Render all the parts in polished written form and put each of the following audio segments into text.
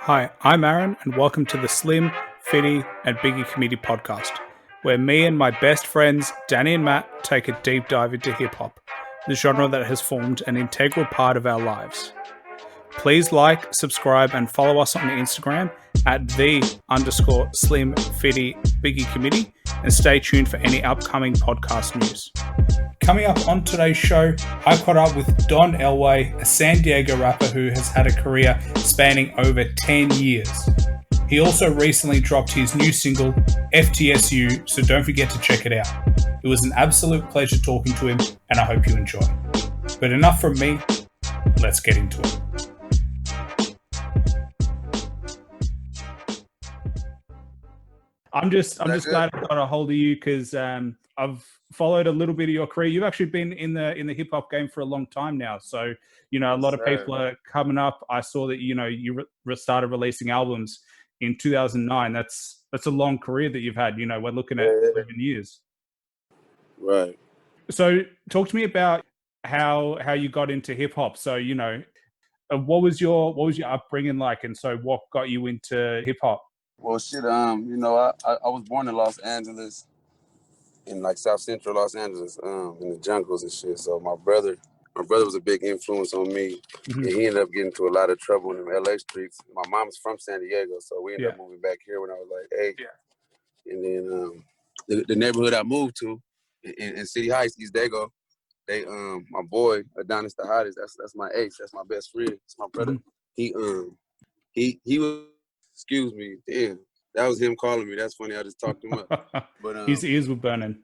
Hi, I'm Aaron, and welcome to the Slim, Fitty, and Biggie Committee podcast, where me and my best friends, Danny and Matt, take a deep dive into hip hop, the genre that has formed an integral part of our lives. Please like, subscribe, and follow us on Instagram at _Slim, Fitty, Biggie Committee, and stay tuned for any upcoming podcast news. Coming up on today's show, I caught up with Don Elway, a San Diego rapper who has had a career spanning over 10 years. He also recently dropped his new single, F.T.S.U, so don't forget to check it out. It was an absolute pleasure talking to him, and I hope you enjoy. But enough from me, let's get into it. I'm just glad I got a hold of you because I've followed a little bit of your career. You've actually been in the hip hop game for a long time now, so a lot of people are coming up. I saw that you started releasing albums in 2009. That's a long career that you've had. We're looking at 11 years. Right. So talk to me about how you got into hip hop. So what was your upbringing like, and so what got you into hip hop? Well, shit. I was born in Los Angeles, in like South Central Los Angeles, in the jungles and shit. So my brother was a big influence on me, and he ended up getting into a lot of trouble in the LA streets. My mom's from San Diego, so we ended up moving back here when I was like 8. Yeah. And then the neighborhood I moved to in City Heights, East Dago, they my boy Adonis the Hottest, that's my ace, that's my best friend, it's my brother. He was, excuse me, damn, that was him calling me. That's funny. I just talked him up. But his ears were burning.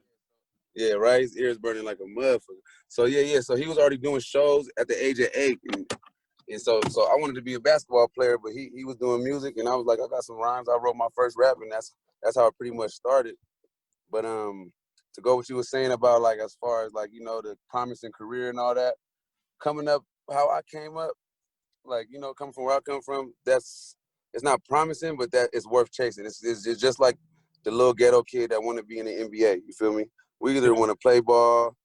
Yeah, right. His ears burning like a motherfucker. So yeah. So he was already doing shows at the age of 8, and so I wanted to be a basketball player, but he was doing music, and I was like, I got some rhymes. I wrote my first rap, and that's how it pretty much started. But to go what you were saying about like as far as like the promising career and all that, coming up, how I came up, like coming from where I come from, it's not promising, but that it's worth chasing. It's just like the little ghetto kid that want to be in the NBA. You feel me? We either want to play ball.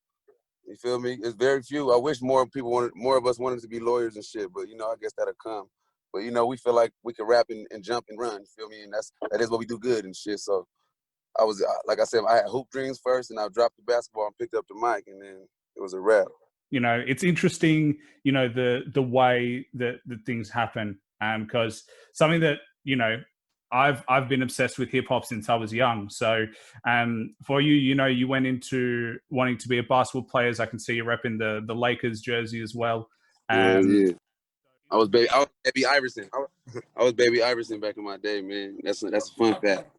You feel me? It's very few. I wish more of us wanted to be lawyers and shit, but I guess that'll come. But we feel like we can rap and jump and run. You feel me? And that is what we do good and shit. So I was like I said, I had hoop dreams first, and I dropped the basketball and picked up the mic, and then it was a rap. It's interesting, the way that things happen, because something that I've been obsessed with hip hop since I was young. So for you, you went into wanting to be a basketball player. As I can see you repping the Lakers jersey as well. Yeah. I was baby Iverson. I was baby Iverson back in my day, man. That's a fun fact.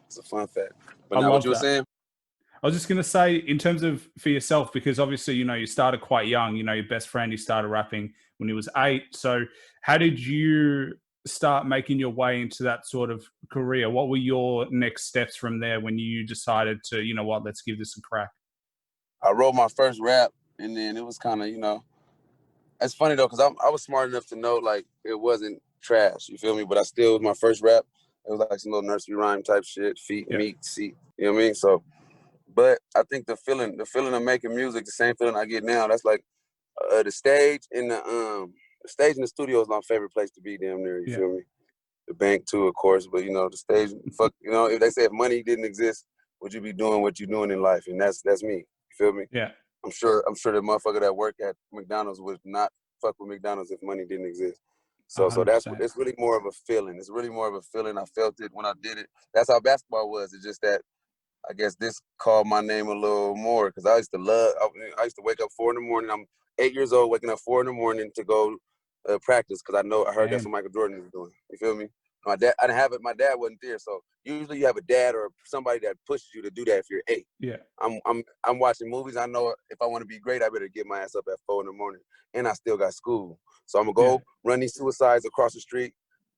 It's a fun fact. But now what you were saying? I was just going to say, in terms of for yourself, because obviously, you started quite young, your best friend, he started rapping when he was 8. So how did you start making your way into that sort of career? What were your next steps from there when you decided to, let's give this a crack? I wrote my first rap, and then it was kind of, it's funny though, because I was smart enough to know like it wasn't trash, you feel me? But it was my first rap. It was like some little nursery rhyme type shit, feet, meat, seat, you know what I mean? So, but I think the feeling of making music, the same feeling I get now, that's like the stage and the stage in the studio is my favorite place to be, damn near, you feel me? The bank too, of course, but the stage, fuck, if they say if money didn't exist, would you be doing what you're doing in life? And that's me, you feel me? Yeah. I'm sure the motherfucker that work at McDonald's would not fuck with McDonald's if money didn't exist. So 100%. It's really more of a feeling. It's really more of a feeling. I felt it when I did it. That's how basketball was. It's just that I guess this called my name a little more because I used to wake up 4 a.m. I'm 8 years old, waking up 4 a.m. to go practice because I heard that's what Michael Jordan was doing. You feel me? My dad, I didn't have it. My dad wasn't there, so usually you have a dad or somebody that pushes you to do that if you're 8. Yeah. I'm watching movies. I know if I want to be great, I better get my ass up at 4 a.m. and I still got school, so I'm gonna go run these suicides across the street.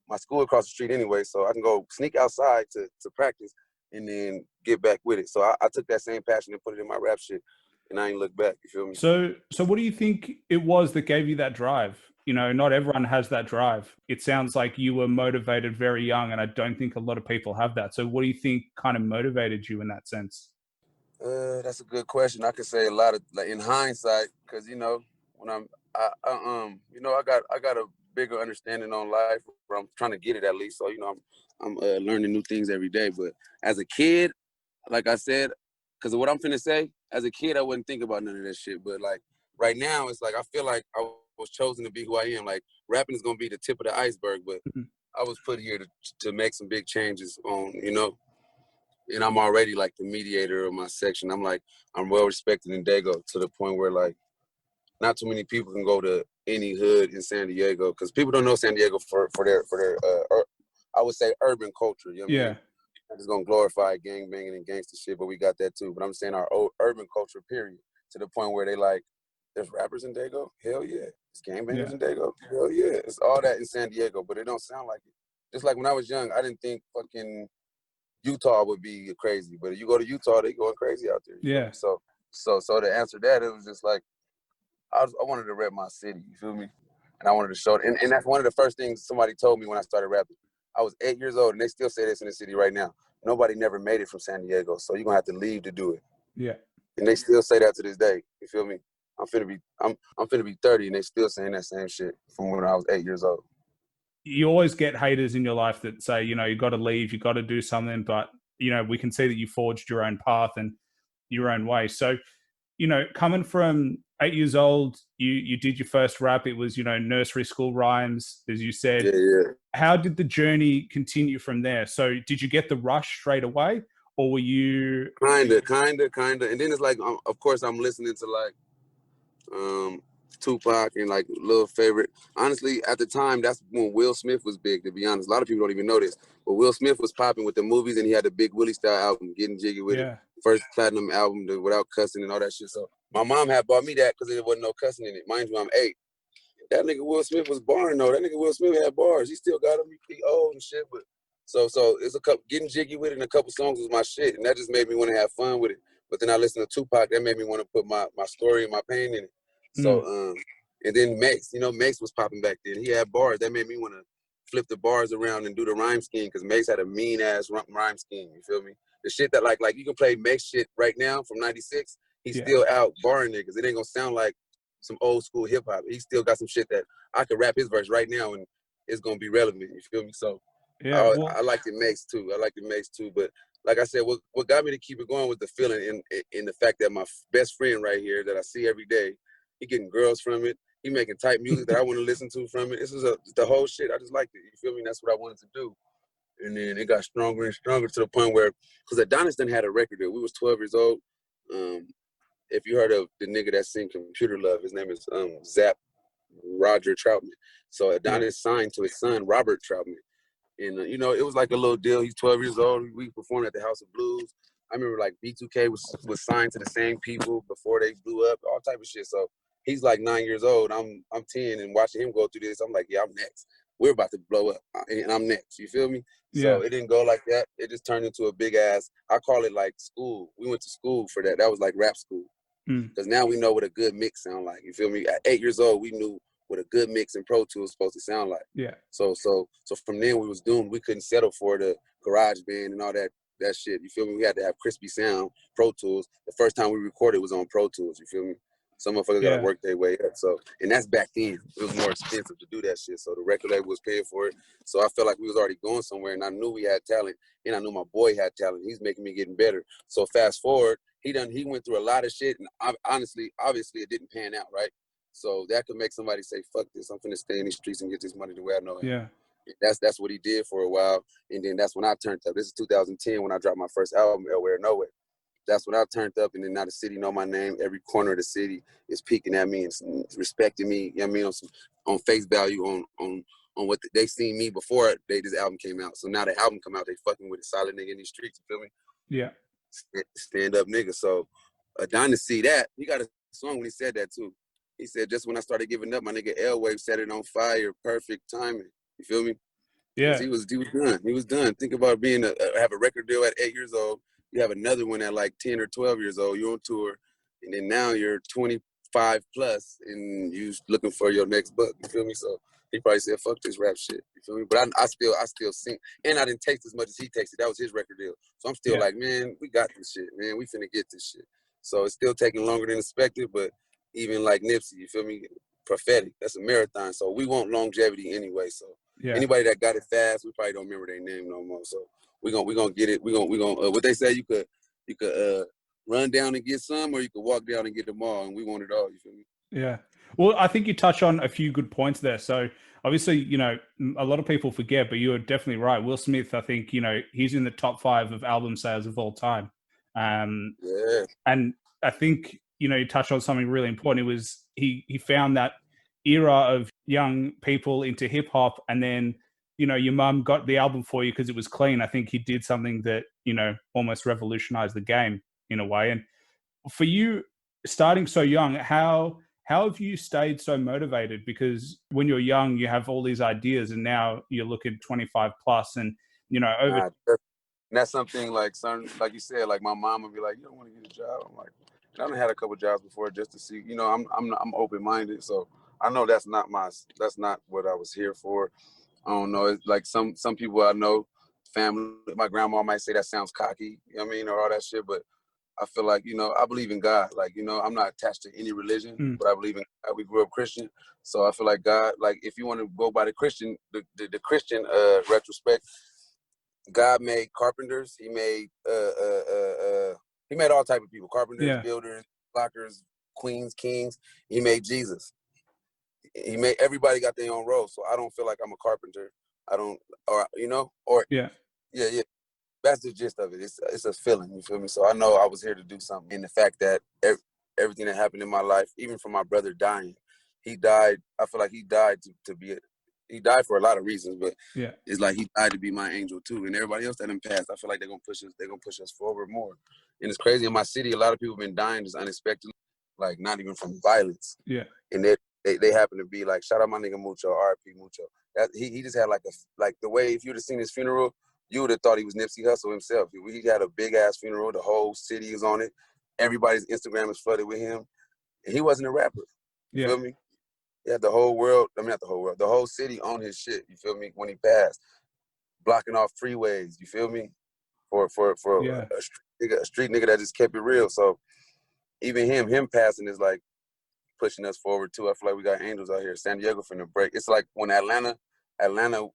My school across the street anyway, so I can go sneak outside to practice and then get back with it. So I took that same passion and put it in my rap shit, and I ain't look back. You feel me? So what do you think it was that gave you that drive? Not everyone has that drive. It sounds like you were motivated very young, and I don't think a lot of people have that. So what do you think kind of motivated you in that sense? That's a good question. I could say a lot of, like, in hindsight, because when I got a bigger understanding on life, or I'm trying to get it at least. So, I'm learning new things every day. But as a kid, like I said, because of what I'm finna say, as a kid, I wouldn't think about none of that shit. But like right now, it's like I feel like I was chosen to be who I am. Like rapping is gonna be the tip of the iceberg, but I was put here to make some big changes on, and I'm already like the mediator of my section. I'm well respected in Dago to the point where like not too many people can go to any hood in San Diego because people don't know San Diego for their I would say urban culture. You know what I mean? I'm just gonna glorify gang banging and gangster shit, but we got that too. But I'm saying our old urban culture, period, to the point where they like, there's rappers in Dago? Hell yeah. It's gang bangers in Dago? Hell yeah. It's all that in San Diego, but it don't sound like it. Just like when I was young, I didn't think fucking Utah would be crazy, but if you go to Utah, they going crazy out there. You feel me? So to answer that, it was just like I wanted to rep my city. You feel me? And I wanted to show it. And that's one of the first things somebody told me when I started rapping. I was 8 years old, and they still say this in the city right now. Nobody never made it from San Diego, so you're gonna have to leave to do it. Yeah. And they still say that to this day. You feel me? I'm finna be 30, and they still saying that same shit from when I was 8 years old. You always get haters in your life that say, you got to leave, you got to do something, but we can see that you forged your own path and your own way. So, coming from 8 years old, you did your first rap. It was, nursery school rhymes, as you said. Yeah. How did the journey continue from there? So, did you get the rush straight away, or were you kinda? And then it's like, of course, I'm listening to like Tupac and like little favorite. Honestly, at the time, that's when Will Smith was big. To be honest, a lot of people don't even know this, but Will Smith was popping with the movies, and he had the Big Willie style album, Getting Jiggy with It, first platinum album without cussing and all that shit. So my mom had bought me that because there wasn't no cussing in it. Mind you, I'm 8. That nigga Will Smith was barring though. That nigga Will Smith had bars. He still got them. He old and shit, but so it's a couple Getting Jiggy with It and a couple songs was my shit, and that just made me want to have fun with it. But then I listened to Tupac. That made me want to put my story and my pain in it. So and then Mace was popping back then. He had bars. That made me want to flip the bars around and do the rhyme scheme because Mace had a mean ass rhyme scheme. You feel me? The shit that like you can play Mace shit right now from '96. He's still out barring niggas. It ain't gonna sound like some old school hip hop. He still got some shit that I could rap his verse right now and it's gonna be relevant. You feel me? So I like the Mace too. But like I said, what got me to keep it going was the feeling and the fact that my best friend right here that I see every day, he getting girls from it. He making type music that I want to listen to from it. This is the whole shit. I just liked it. You feel me? That's what I wanted to do. And then it got stronger and stronger to the point where, because Adonis done had a record deal. We was 12 years old. If you heard of the nigga that sing Computer Love, his name is Zap Roger Troutman. So Adonis signed to his son, Robert Troutman. And, it was like a little deal. He's 12 years old. We performed at the House of Blues. I remember like B2K was signed to the same people before they blew up, all type of shit. So he's like 9 years old. I'm 10 and watching him go through this. I'm like, yeah, I'm next. We're about to blow up and I'm next. You feel me? So it didn't go like that. It just turned into a big ass, I call it like school. We went to school for that. That was like rap school. Because now we know what a good mix sound like. You feel me? At 8 years old, we knew what a good mix in Pro Tools was supposed to sound like. Yeah. So from then we was doomed. We couldn't settle for the garage band and all that shit. You feel me? We had to have crispy sound, Pro Tools. The first time we recorded was on Pro Tools. You feel me? Some motherfuckers gotta work their way up. So, and that's back then. It was more expensive to do that shit. So the record label was paying for it. So I felt like we was already going somewhere, and I knew we had talent, and I knew my boy had talent. He's making me getting better. So fast forward, he went through a lot of shit, and obviously it didn't pan out, right? So that could make somebody say, "Fuck this! I'm finna stay in these streets and get this money the way I know how." Yeah. That's what he did for a while, and then that's when I turned up. This is 2010 when I dropped my first album, Noway. That's when I turned up, and then now the city know my name. Every corner of the city is peeking at me and respecting me. You know what I mean? On face value, on what they seen me before this album came out. So now the album come out, they fucking with a solid nigga in these streets. You feel me? Yeah. Stand up nigga. So Adonis see that. He got a song when he said that too. He said, just when I started giving up, my nigga Elway set it on fire. Perfect timing. You feel me? Yeah. He was done. He was done. Think about have a record deal at 8 years old. You have another one at like 10 or 12 years old. You're on tour. And then now you're 25 plus and you looking for your next buck. You feel me? So he probably said, fuck this rap shit. You feel me? But I still sing. And I didn't taste as much as he tasted. That was his record deal. So I'm still like, man, we got this shit, man. We finna get this shit. So it's still taking longer than expected, but even like Nipsey, you feel me? prophetic. That's a marathon. So we want longevity anyway. So anybody that got it fast, we probably don't remember their name no more. So we gonna get it. We gonna what they say, you could run down and get some, or you could walk down and get them all, and we want it all. You feel me? Yeah. Well, I think you touch on a few good points there. So obviously, a lot of people forget, but you are definitely right. Will Smith, I think, he's in the top 5 of album sales of all time. Yeah. And I think, you touched on something really important. It was he found that era of young people into hip hop, and then, your mum got the album for you because it was clean. I think he did something that, almost revolutionized the game in a way. And for you, starting so young, how have you stayed so motivated? Because when you're young, you have all these ideas, and now you're looking 25 plus, and over. That's something like you said, like my mom would be like, "You don't want to get a job." I'm like, I done had a couple jobs before just to see. I'm open minded, so I know that's not what I was here for. I don't know. It's like some people I know, family. My grandma might say that sounds cocky. You know what I mean, or all that shit, but I feel like, I believe in God. Like, I'm not attached to any religion, but I believe in God. We grew up Christian. So I feel like God, like if you want to go by the Christian, the Christian retrospect, God made carpenters. He made all type of people, carpenters, builders, blockers, queens, kings. He made Jesus. He made everybody got their own role. So I don't feel like I'm a carpenter. I don't, Yeah. That's the gist of it. It's a feeling, you feel me? So I know I was here to do something. And the fact that everything that happened in my life, even from my brother dying, he died. I feel like he died he died for a lot of reasons, but it's like he died to be my angel too. And everybody else that done passed, I feel like they're gonna push us forward more. And it's crazy in my city, a lot of people have been dying just unexpectedly, like not even from violence. Yeah. And they happen to be like, shout out my nigga Mucho, RP Mucho. That he just had like the way, if you'd have seen his funeral, you would have thought he was Nipsey Hussle himself. He had a big ass funeral. The whole city is on it. Everybody's Instagram is flooded with him. And he wasn't a rapper. You feel me? He had the whole world, not the whole world, the whole city on his shit. You feel me? When he passed, blocking off freeways. You feel me? For a street nigga that just kept it real. So even him passing is like pushing us forward too. I feel like we got angels out here. San Diego finna break. It's like when Atlanta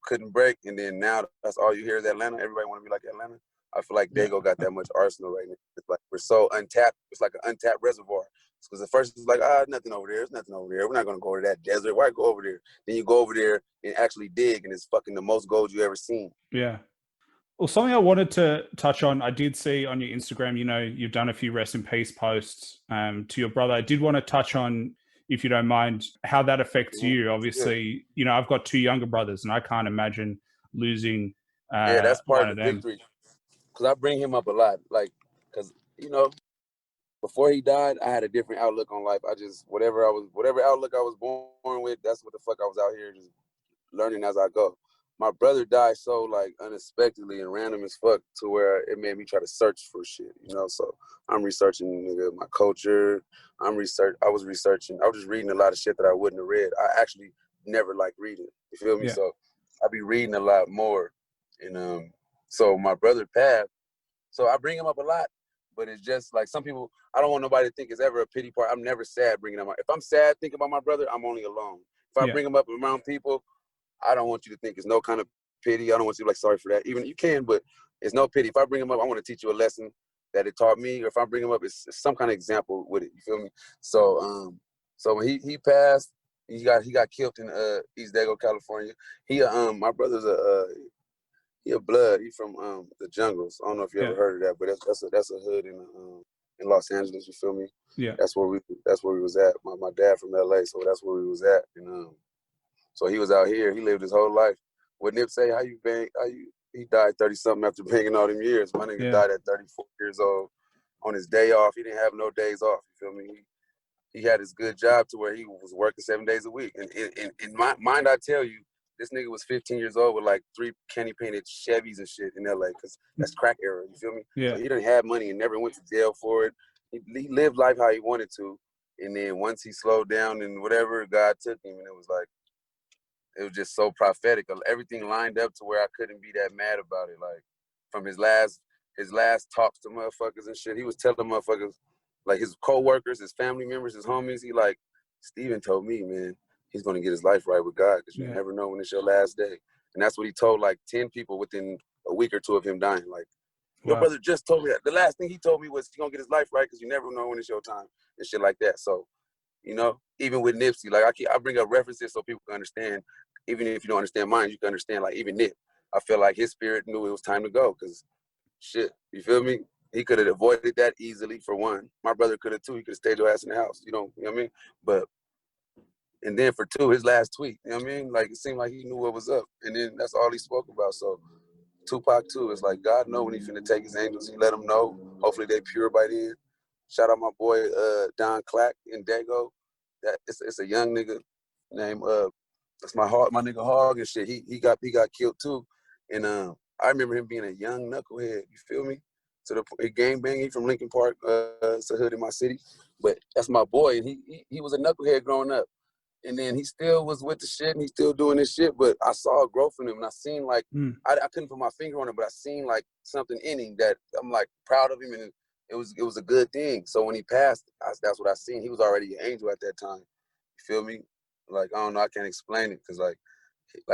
couldn't break, and then now that's all you hear is Atlanta. Everybody want to be like Atlanta. I feel like Dago got that much arsenal right now. It's like we're so untapped. It's like an untapped reservoir. Because at first it's like, nothing over there. There's nothing over there. We're not gonna go to that desert. Why go over there? Then you go over there and actually dig, and it's fucking the most gold you ever seen. Yeah. Well, something I wanted to touch on, I did see on your Instagram, you've done a few rest in peace posts to your brother. I did want to touch on, if you don't mind, how that affects you. Obviously, I've got 2 younger brothers, and I can't imagine losing that's part one of of the them. victory. Because I bring him up a lot. Like, because, before he died, I had a different outlook on life. I just, whatever outlook I was born with, that's what the fuck I was out here just learning as I go. My brother died so like unexpectedly and random as fuck to where it made me try to search for shit, So I'm researching my culture. I was researching. I was just reading a lot of shit that I wouldn't have read. I actually never liked reading. You feel me? Yeah. So I be reading a lot more. And so my brother passed. So I bring him up a lot. But it's just like some people, I don't want nobody to think it's ever a pity part. I'm never sad bringing him up. If I'm sad thinking about my brother, I'm only alone. If I bring him up around people, I don't want you to think it's no kind of pity. I don't want you to be like, sorry for that. Even you can, but it's no pity. If I bring him up, I want to teach you a lesson that it taught me. Or if I bring him up, it's some kind of example with it. You feel me? So, so when he passed, he got killed in East Dago, California. My brother's he a blood. He from the jungles. I don't know if you ever heard of that, but that's a hood in Los Angeles. You feel me? Yeah. That's where we was at. My dad from LA, so that's where we was at. And so he was out here. He lived his whole life. What Nip say? He died 30-something after banging all them years. My nigga died at 34 years old on his day off. He didn't have no days off. You feel me? He had his good job to where he was working 7 days a week. And in my mind, I tell you, this nigga was 15 years old with like 3 candy painted Chevys and shit in LA, because that's crack era. You feel me? Yeah. So he didn't have money and never went to jail for it. He lived life how he wanted to. And then once he slowed down and whatever, God took him, and it was just so prophetic. Everything lined up to where I couldn't be that mad about it. Like from his last talks to motherfuckers and shit, he was telling motherfuckers, like his co-workers, his family members, his homies, he like, Steven told me, man, he's going to get his life right with God, because you Yeah. never know when it's your last day. And that's what he told like 10 people within a week or two of him dying. Like, your brother just told me that. The last thing he told me was he's going to get his life right because you never know when it's your time and shit like that. So, you know, even with Nipsey, like I bring up references so people can understand. Even if you don't understand mine, you can understand, like, even Nip. I feel like his spirit knew it was time to go because, shit, you feel me? He could have avoided that easily, for one. My brother could have, too. He could have stayed your ass in the house. You know what I mean? But, and then for two, his last tweet, you know what I mean? Like, it seemed like he knew what was up. And then that's all he spoke about. So, Tupac, too, is like, God know when he finna take his angels. He let them know. Hopefully they pure by then. Shout out my boy Don Clack in Dago. That it's a young nigga named that's my nigga Hog and shit. He got killed too, and I remember him being a young knucklehead. You feel me? To the gang banging from Lincoln Park, it's a hood in my city. But that's my boy, and he was a knucklehead growing up. And then he still was with the shit, and he's still doing this shit. But I saw a growth in him, and I seen like I couldn't put my finger on it, but I seen like something in him that I'm like proud of him, and it was a good thing. So when he passed, that's what I seen. He was already an angel at that time. You feel me? Like, I don't know, I can't explain it, because like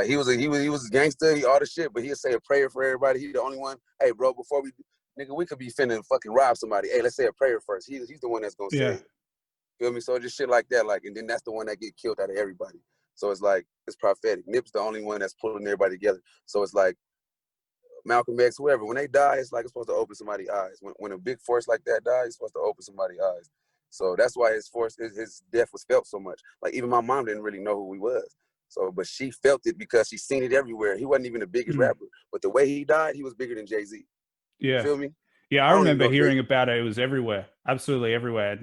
he was a gangster, he all the shit, but he'd say a prayer for everybody. He the only one. Hey, bro, before we could be finna fucking rob somebody. Hey, let's say a prayer first. He's the one that's gonna say it. Feel me? So just shit like that, like, and then that's the one that get killed out of everybody. So it's like, it's prophetic. Nip's the only one that's pulling everybody together. So it's like Malcolm X, whoever, when they die, it's like it's supposed to open somebody's eyes. When a big force like that dies, it's supposed to open somebody's eyes. So that's why his death was felt so much. Like, even my mom didn't really know who he was. So, but she felt it because she seen it everywhere. He wasn't even the biggest rapper, but the way he died, he was bigger than Jay-Z. Yeah. You feel me? Yeah, I remember hearing about it. It was everywhere, absolutely everywhere.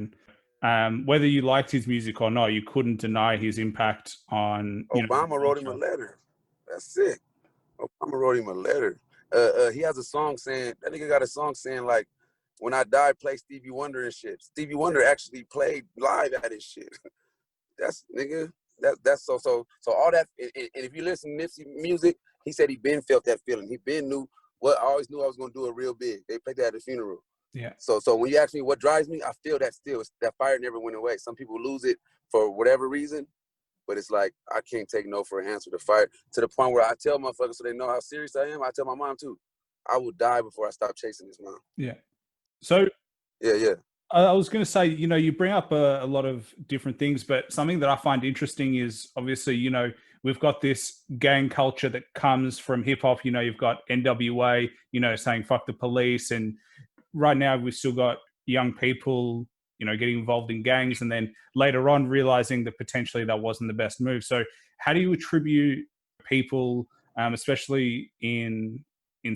And whether you liked his music or not, you couldn't deny his impact on. Obama wrote him a letter. That's sick. Obama wrote him a letter. He has a song saying, that nigga got a song saying, like, when I die, play Stevie Wonder and shit. Stevie Wonder actually played live at his shit. That's, nigga, that's so all that. And if you listen to Nipsey music, he said he been felt that feeling. He been knew what, I always knew I was gonna do it real big. They played that at the funeral. Yeah. So when you ask me what drives me, I feel that still. That fire never went away. Some people lose it for whatever reason, but it's like, I can't take no for an answer. To fire, to the point where I tell motherfuckers so they know how serious I am. I tell my mom too. I will die before I stop chasing this mom. Yeah. So yeah. I was going to say, you bring up a lot of different things, but something that I find interesting is obviously, we've got this gang culture that comes from hip hop. You've got NWA, saying fuck the police. And right now we've still got young people, getting involved in gangs, and then later on realizing that potentially that wasn't the best move. So how do you attribute people, especially in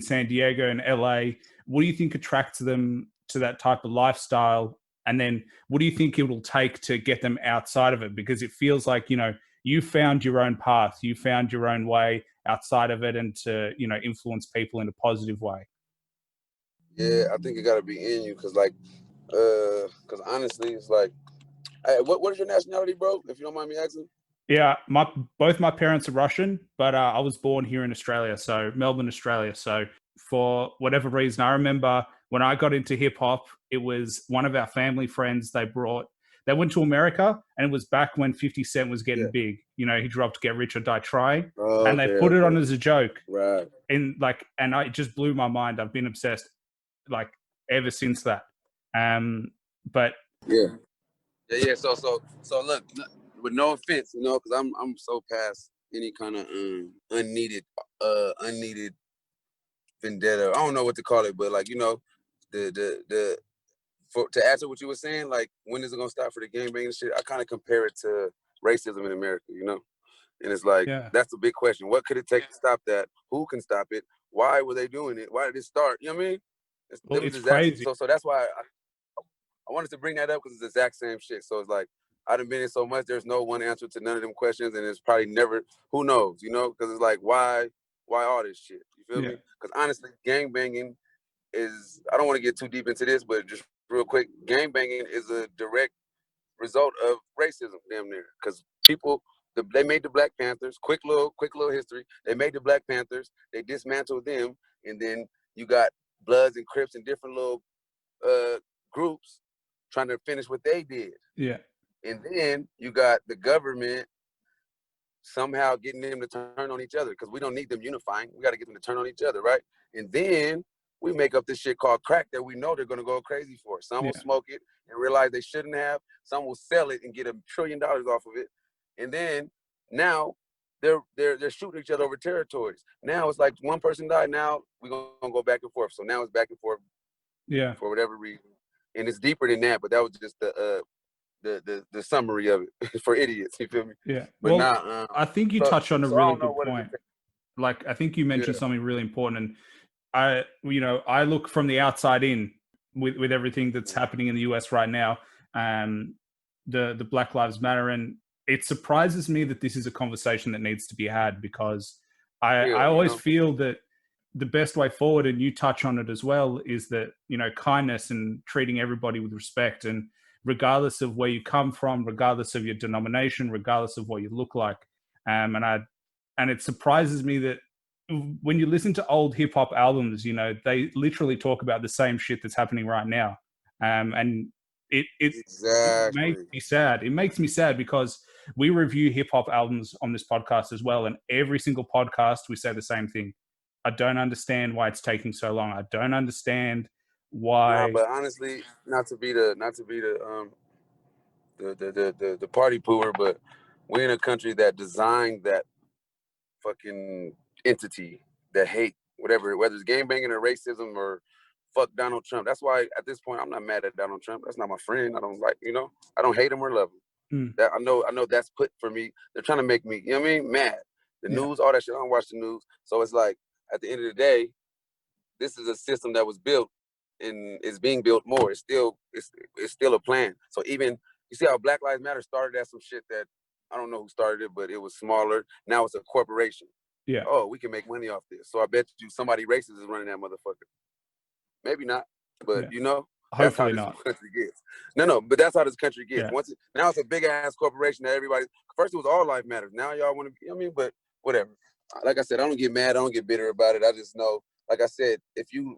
San Diego and LA, what do you think attracts them to that type of lifestyle? And then what do you think it will take to get them outside of it? Because it feels like, you found your own path, you found your own way outside of it, and to, influence people in a positive way. Yeah, I think it got to be in you, because because honestly, it's like, hey, what is your nationality, bro? If you don't mind me asking. Yeah, both my parents are Russian, but I was born here in Australia, so Melbourne, Australia. So for whatever reason, I remember when I got into hip hop, it was one of our family friends they went to America, and it was back when 50 Cent was getting big. He dropped Get Rich or Die Trying, and they put it on as a joke. Right. And it just blew my mind. I've been obsessed like ever since that. But yeah. So look, with no offense, because I'm so past any kind of unneeded vendetta. I don't know what to call it, but like, the to answer what you were saying, like, when is it gonna stop for the gangbanging shit? I kind of compare it to racism in America, and it's like, that's the big question. What could it take to stop that? Who can stop it? Why were they doing it? Why did it start? You know what I mean? It's crazy. So that's why I wanted to bring that up, because it's the exact same shit. So it's like, I done been in so much, there's no one answer to none of them questions, and it's probably never, who knows, because it's like, why all this shit? You feel me? Because honestly, gangbanging is, I don't want to get too deep into this, but just real quick, gangbanging is a direct result of racism, damn near. Because they made the Black Panthers, quick little history, they made the Black Panthers, they dismantled them, and then you got Bloods and Crips and different little groups trying to finish what they did. Yeah. And then you got the government somehow getting them to turn on each other, because we don't need them unifying. We got to get them to turn on each other, right? And then we make up this shit called crack that we know they're going to go crazy for. Some will smoke it and realize they shouldn't have. Some will sell it and get $1 trillion off of it. And then now they're shooting each other over territories. Now it's like one person died. Now we're going to go back and forth. So now it's back and forth for whatever reason. And it's deeper than that, but that was just the summary of it for idiots. You feel me? Yeah. But well, I think you touched on a I really don't know good point. Like, I think you mentioned something really important. And I look from the outside in with everything that's happening in the US right now, the Black Lives Matter, and it surprises me that this is a conversation that needs to be had, because I always feel that the best way forward, and you touch on it as well, is that, kindness and treating everybody with respect, and regardless of where you come from, regardless of your denomination, regardless of what you look like. And it surprises me that when you listen to old hip hop albums, they literally talk about the same shit that's happening right now. And it makes me sad. It makes me sad because we review hip hop albums on this podcast as well. And every single podcast, we say the same thing. I don't understand why it's taking so long. I don't understand why. But honestly, not to be the party pooer, but we're in a country that designed that fucking entity that hate whatever, whether it's game banging or racism or fuck Donald Trump. That's why at this point I'm not mad at Donald Trump. That's not my friend. I don't like, I don't hate him or love him. That I know that's put for me. They're trying to make me, mad. The news, all that shit. I don't watch the news. So it's like, at the end of the day, this is a system that was built and is being built more. It's still a plan. So even, you see how Black Lives Matter started as some shit that I don't know who started it, but it was smaller. Now it's a corporation. Yeah. Oh, we can make money off this. So I bet you somebody racist is running that motherfucker. Maybe not, but that's how this country gets. No, but that's how this country gets. Yeah. Now it's a big ass corporation that everybody. First it was all life matters. Now y'all want to. But whatever. Like I said, I don't get mad. I don't get bitter about it. I just know, like I said, if you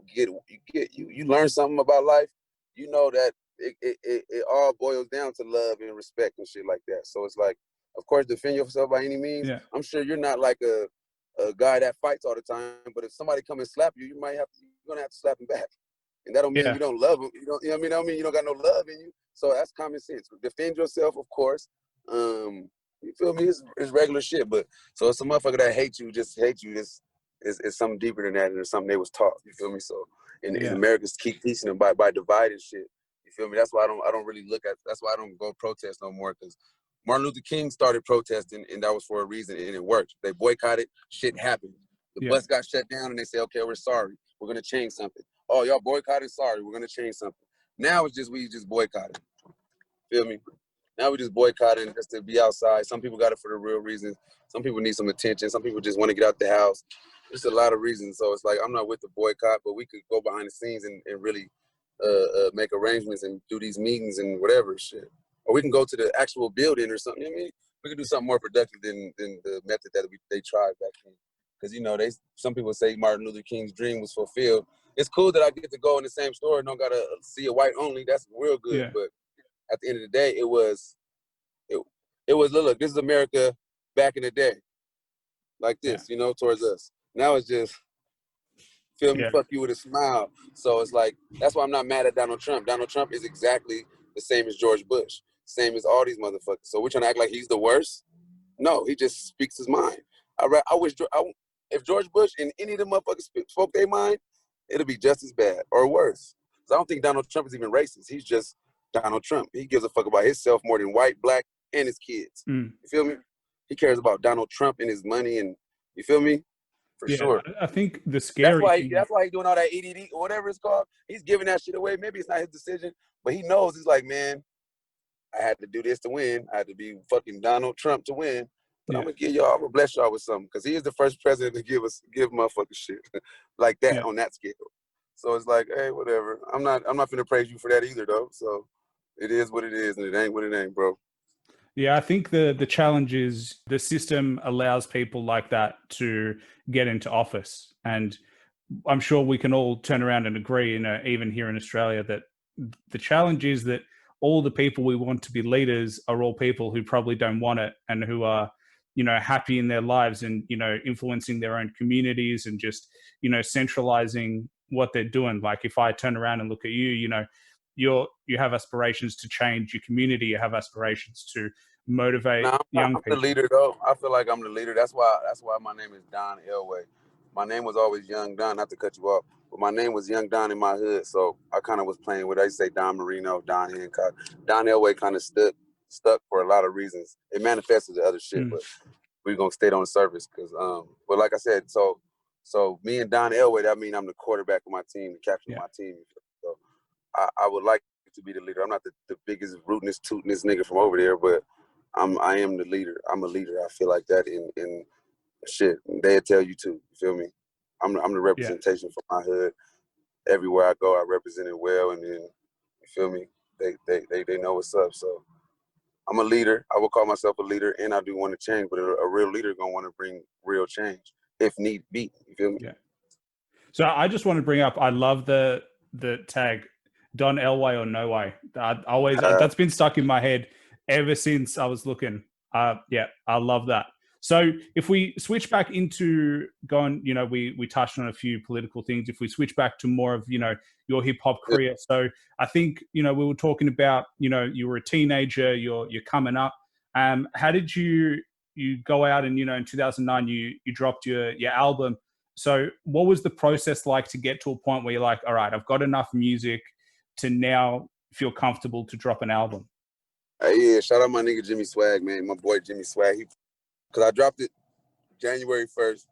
learn something about life, you know that it all boils down to love and respect and shit like that. So it's like, of course, defend yourself by any means. Yeah. I'm sure you're not like a guy that fights all the time, but if somebody come and slap you, you're gonna have to slap him back. And that don't mean you don't love him. You know what I mean? You don't got no love in you. So that's common sense. Defend yourself, of course. You feel me? It's regular shit. But so it's a motherfucker that hates you. This is something deeper than that, and it's something they was taught. You feel me? So and Americans keep teaching them by dividing shit. You feel me? That's why I don't really look at. That's why I don't go protest no more, because Martin Luther King started protesting, and that was for a reason, and it worked. They boycotted. Shit happened. The bus got shut down, and they say, okay, we're sorry. We're gonna change something. Oh, y'all boycotted? Sorry, we're gonna change something. Now it's just we just boycotted. Feel me? Now we just boycotting just to be outside. Some people got it for the real reasons. Some people need some attention. Some people just want to get out the house. There's a lot of reasons. So it's like, I'm not with the boycott, but we could go behind the scenes and really make arrangements and do these meetings and whatever shit. Or we can go to the actual building or something. I mean, we can do something more productive than the method that they tried back then. Because, some people say Martin Luther King's dream was fulfilled. It's cool that I get to go in the same store and don't got to see a white only. That's real good. Yeah. But at the end of the day, it was, look, this is America back in the day. Like this, towards us. Now it's just, feel me, fuck you with a smile. So it's like, that's why I'm not mad at Donald Trump. Donald Trump is exactly the same as George Bush. Same as all these motherfuckers. So we're trying to act like he's the worst? No, he just speaks his mind. I wish, if George Bush and any of them motherfuckers spoke their mind, it'll be just as bad or worse. Because I don't think Donald Trump is even racist. He's just Donald Trump. He gives a fuck about himself more than white, black, and his kids. You feel me? He cares about Donald Trump and his money, and you feel me? For sure. I think the scary thing. That's why he's doing all that EDD or whatever it's called. He's giving that shit away. Maybe it's not his decision, but he knows. He's like, man, I had to do this to win. I had to be fucking Donald Trump to win. But I'm gonna bless y'all with something, because he is the first president to give motherfuckers shit like that on that scale. So it's like, hey, whatever. I'm not finna praise you for that either, though. So it is what it is, and it ain't what it ain't, bro. Yeah, I think the challenge is the system allows people like that to get into office, and I'm sure we can all turn around and agree, even here in Australia, that the challenge is that all the people we want to be leaders are all people who probably don't want it and who are happy in their lives and, influencing their own communities and just, centralizing what they're doing. Like if I turn around and look at you, you have aspirations to change your community. You have aspirations to motivate Nah, young I'm the people. leader though. I feel like I'm the leader. That's why my name is Don Elway. My name was always Young Don, not to cut you off, but my name was Young Don in my hood. So I kind of was playing with. I used to say Don Marino, Don Hancock. Don Elway kind of stuck for a lot of reasons. It manifested to other shit, but we're gonna stay on the surface because but like I said, so me and Don Elway, that mean I'm the quarterback of my team, the captain of my team. So I would like to be the leader. I'm not the biggest rootinest, tootinest nigga from over there, but I am the leader. I'm a leader. I feel like that in shit. They'll tell you too. You feel me? I'm the representation for my hood. Everywhere I go, I represent it well, and then you feel me? They know what's up. So I'm a leader. I will call myself a leader, and I do want to change. But a real leader gonna want to bring real change if need be. You feel me? Yeah. So I just want to bring up. I love the tag, Don Elway or Noway. That's been stuck in my head ever since I was looking. Yeah, I love that. So if we switch back into going, we touched on a few political things. If we switch back to more of, your hip hop career. So I think, we were talking about, you were a teenager, you're coming up. How did you go out and, in 2009, you dropped your album. So what was the process like to get to a point where you're like, all right, I've got enough music to now feel comfortable to drop an album? Yeah, shout out my nigga Jimmy Swag, man. My boy Jimmy Swag. Because I dropped it January 1st,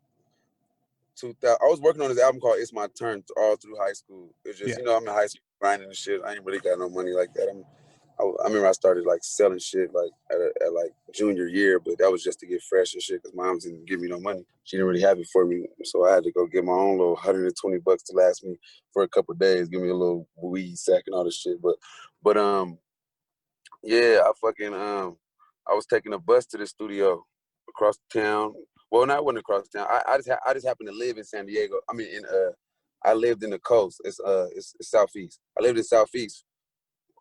2000. I was working on this album called It's My Turn all through high school. It's just, I'm in high school grinding and shit. I ain't really got no money like that. I remember I started like selling shit like at like junior year, but that was just to get fresh and shit because my mom didn't give me no money. She didn't really have it for me, so I had to go get my own little $120 to last me for a couple of days, give me a little weed sack and all this shit. But yeah, I was taking a bus to the studio across town. Well, not wasn't across town. I just happened to live in San Diego. I mean, I lived in the coast. It's southeast. I lived in southeast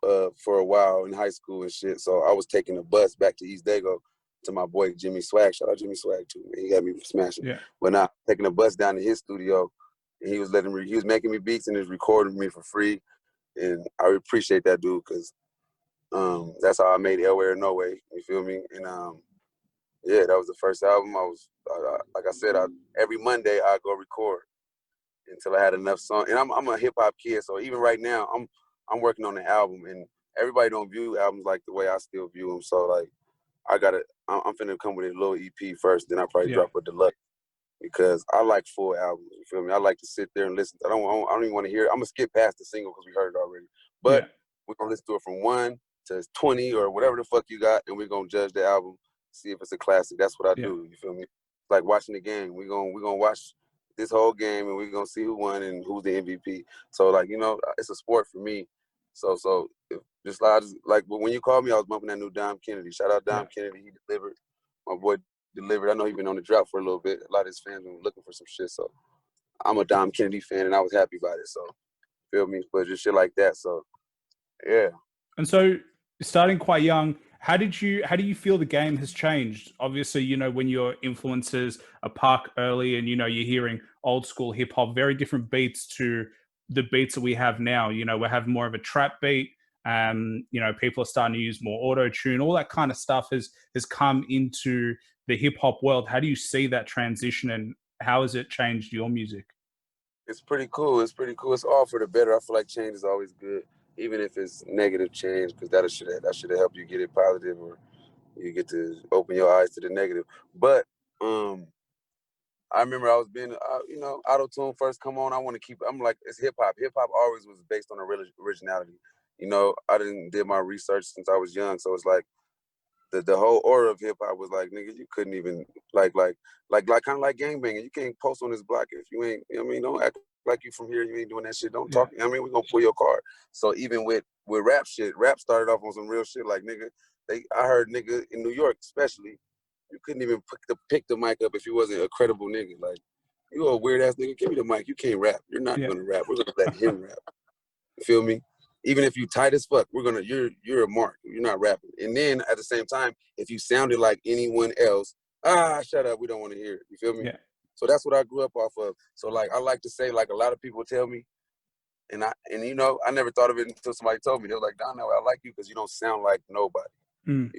for a while in high school and shit. So I was taking a bus back to East Dago to my boy Jimmy Swag. Shout out Jimmy Swag too, man. He got me smashing. Yeah. But now taking a bus down to his studio, and he was making me beats and he was recording me for free. And I appreciate that dude because that's how I made Elway or Noway. You feel me? And yeah, that was the first album. Like I said, every Monday I go record until I had enough songs. And I'm a hip hop kid, so even right now I'm working on the album, and everybody don't view albums like the way I still view them. So like I'm finna come with a little EP first, then I probably drop a deluxe because I like full albums. You feel me? I like to sit there and listen. I don't even want to hear it. I'm gonna skip past the single because we heard it already. But we're gonna listen to it from 1 to 20 or whatever the fuck you got, and we're gonna judge the album, see if it's a classic. That's what I do. You feel me? Like watching the game. We're gonna watch this whole game, and we're gonna see who won and who's the MVP. So like, it's a sport for me. So just like when you called me, I was bumping that new Dom Kennedy. Shout out Dom Kennedy. He delivered. My boy delivered. I know he's been on the drought for a little bit. A lot of his fans been looking for some shit. So I'm a Dom Kennedy fan, and I was happy about it. So feel me? But just shit like that. So yeah. And so starting quite young, how do you feel the game has changed? Obviously, when your influences are parked early and, you're hearing old school hip hop, very different beats to the beats that we have now. We have more of a trap beat. People are starting to use more auto tune. All that kind of stuff has come into the hip hop world. How do you see that transition, and how has it changed your music? It's pretty cool. It's all for the better. I feel like change is always good, even if it's negative change, because that should help you get it positive, or you get to open your eyes to the negative. But I remember I was being, auto tune first come on. I'm like, it's hip hop. Hip hop always was based on originality. I did my research since I was young, so it's like the whole aura of hip hop was like, nigga, you couldn't even like kind of like gangbanging. You can't post on this block if you ain't. Don't act like you from here. You ain't doing that shit. Don't talk. We're gonna pull your card. So even with rap shit, rap started off on some real shit. Like nigga, I heard nigga in New York especially, you couldn't even pick the mic up if you wasn't a credible nigga. Like, you a weird ass nigga. Give me the mic. You can't rap. You're not gonna rap. We're gonna let him rap. You feel me? Even if you tight as fuck, you're a mark. You're not rapping. And then at the same time, if you sounded like anyone else, shut up, we don't want to hear it. You feel me? Yeah. So that's what I grew up off of. So like I like to say, like a lot of people tell me, and you know, I never thought of it until somebody told me. They were like, Don Elway, I like you because you don't sound like nobody.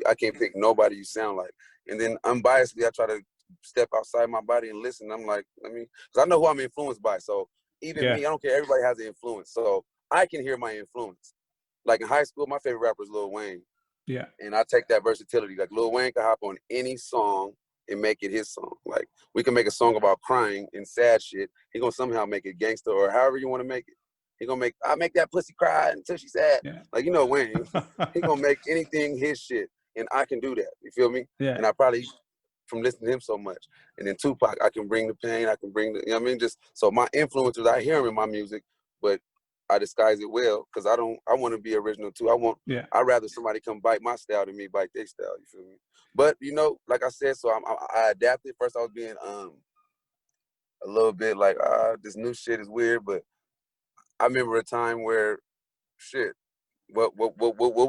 I can't pick nobody you sound like. And then unbiasedly, I try to step outside my body and listen. I'm like, because I know who I'm influenced by. So even me, I don't care. Everybody has an influence. So I can hear my influence. Like in high school, my favorite rapper is Lil Wayne. Yeah. And I take that versatility. Like Lil Wayne can hop on any song and make it his song. Like we can make a song about crying and sad shit. He gonna somehow make it gangster or however you want to make it. He gonna I make that pussy cry until she's sad. Yeah. Like, you know, Wayne, he gonna make anything his shit. And I can do that. You feel me? Yeah. And I probably, from listening to him so much. And then Tupac, I can bring the pain. I can bring the, you know what I mean? Just, so my influencers, I hear them in my music, but I disguise it well because I want to be original too. I'd rather somebody come bite my style than me bite their style. You feel me? But, you know, like I said, so I adapted. First I was being a little bit like, this new shit is weird, but I remember a time where, shit, what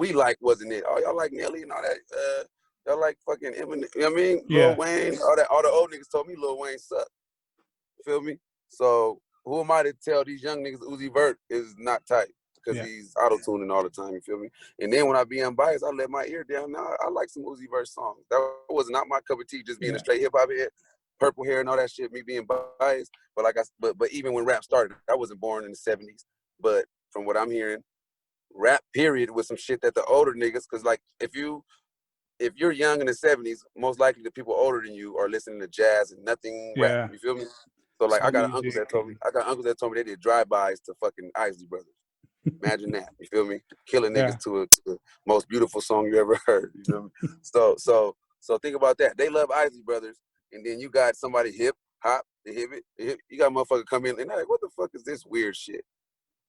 we like wasn't it. Oh, y'all like Nelly and all that. Y'all like fucking Eminem, you know what I mean? Yeah. Lil Wayne, all the old niggas told me Lil Wayne sucked. Feel me? So who am I to tell these young niggas Uzi Vert is not tight because he's auto-tuning all the time, you feel me? And then when I be unbiased, I let my ear down. Now I like some Uzi Vert songs. That was not my cup of tea, just being a straight hip-hop head, purple hair and all that shit, me being biased. But like but even when rap started, I wasn't born in the 70s. But from what I'm hearing, rap period was some shit that the older niggas, because like if you're young in the 70s, most likely the people older than you are listening to jazz and nothing rap. You feel me? So like I got uncles that told me they did drive-bys to fucking Isley Brothers. Imagine that. You feel me? Killing niggas to the most beautiful song you ever heard. You feel me? So think about that. They love Isley Brothers, and then you got somebody hip hop, you got a motherfucker come in and they're like, what the fuck is this weird shit?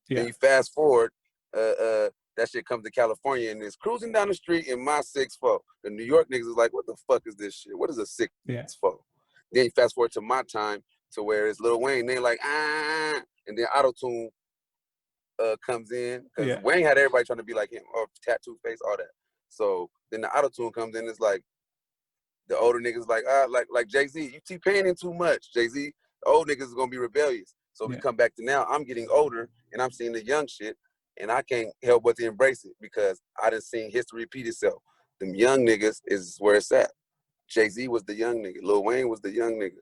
Then you fast forward, that shit comes to California and it's cruising down the street in my 6'4". The New York niggas is like, what the fuck is this shit? What is a 6'4"? Then you fast forward to my time to where it's Lil Wayne. They like, and then auto-tune comes in because Wayne had everybody trying to be like him, or tattoo face, all that. So then the auto-tune comes in. It's like the older niggas like Jay-Z, you T-Paining too much, Jay-Z. The old niggas is gonna be rebellious. So we come back to now, I'm getting older and I'm seeing the young shit and I can't help but to embrace it because I done seen history repeat itself. Them young niggas is where it's at. Jay-Z was the young nigga. Lil Wayne was the young nigga.